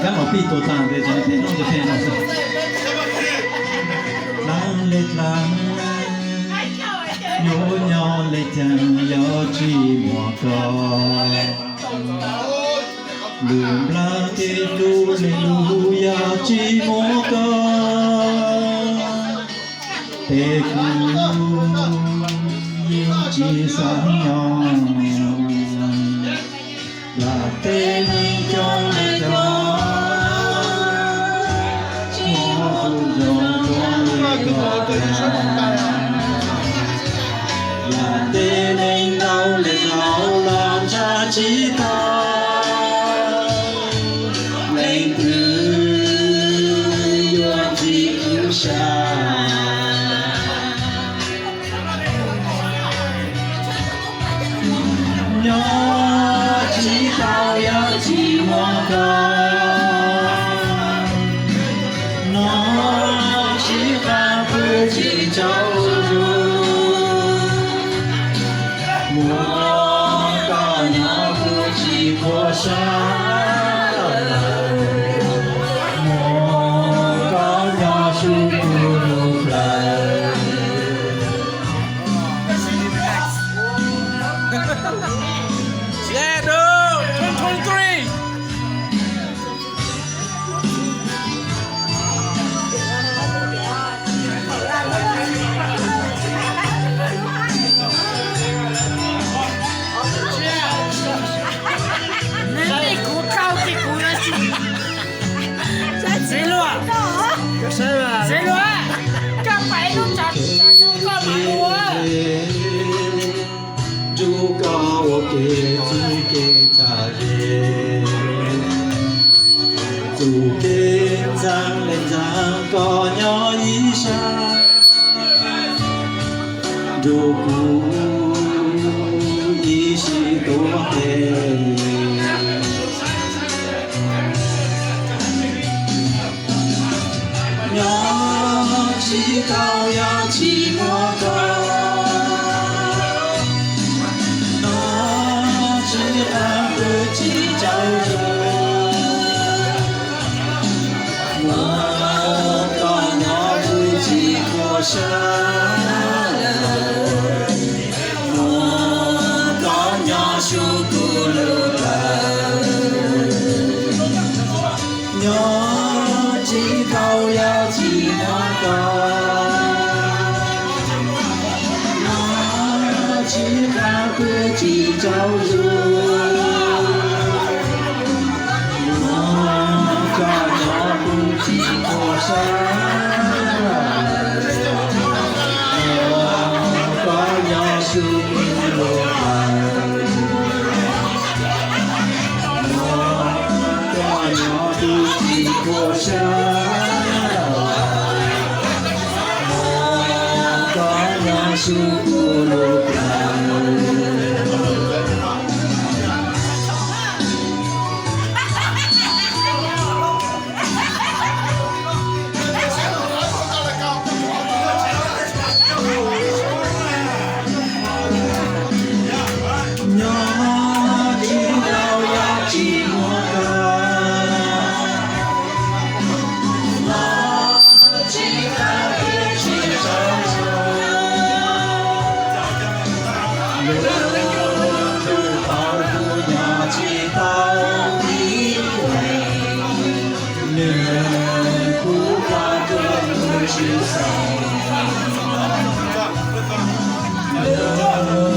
刚好必多当的，讲天弄就天弄是。冷烈冷，nhỏ nhỏ lệ chẳng nhỏ chỉ mùa có. Lùm la tê lu lê lu ya chỉ mùa có. Tê cu yên chỉ sáng nhỏ. Là tê nhìn trong lệ cho. Mùa phụ dòng trong lệ có là tên anh đâu lệ giàu làm cha chỉ ta lên từ yêu chỉ cứu xa nhỏ chỉ tao yêu chỉ mong con nó chỉ ta cứ chỉ cháu mùa có nhỏ cứ chỉ có xa mùa có nhỏ xuống lục lại Yeah, no, 2023. C'est loin. Các bạn nó chặt có mà luôn. Chú có ô kê chú kê ta rê. Chú kê giang lên giang có nhỏ ý xa. Chú cú ý xì tố tê. Nhỏ chỉ cao ya chỉ mùa có nó chỉ ăn cứ chỉ cháu rồi mùa có nhỏ vui chỉ có xa mùa có nhỏ su cu lù nhỏ chỉ cao ya chỉ mong có nó chỉ ca cứ chỉ cháu rồi nó có nhỏ cũng chỉ có xa nó có nhỏ xuống lục có nhỏ cũng chỉ có xa có nhỏ xuống lục Hãy subscribe cho kênh Ghiền Mì Gõ để không bỏ lỡ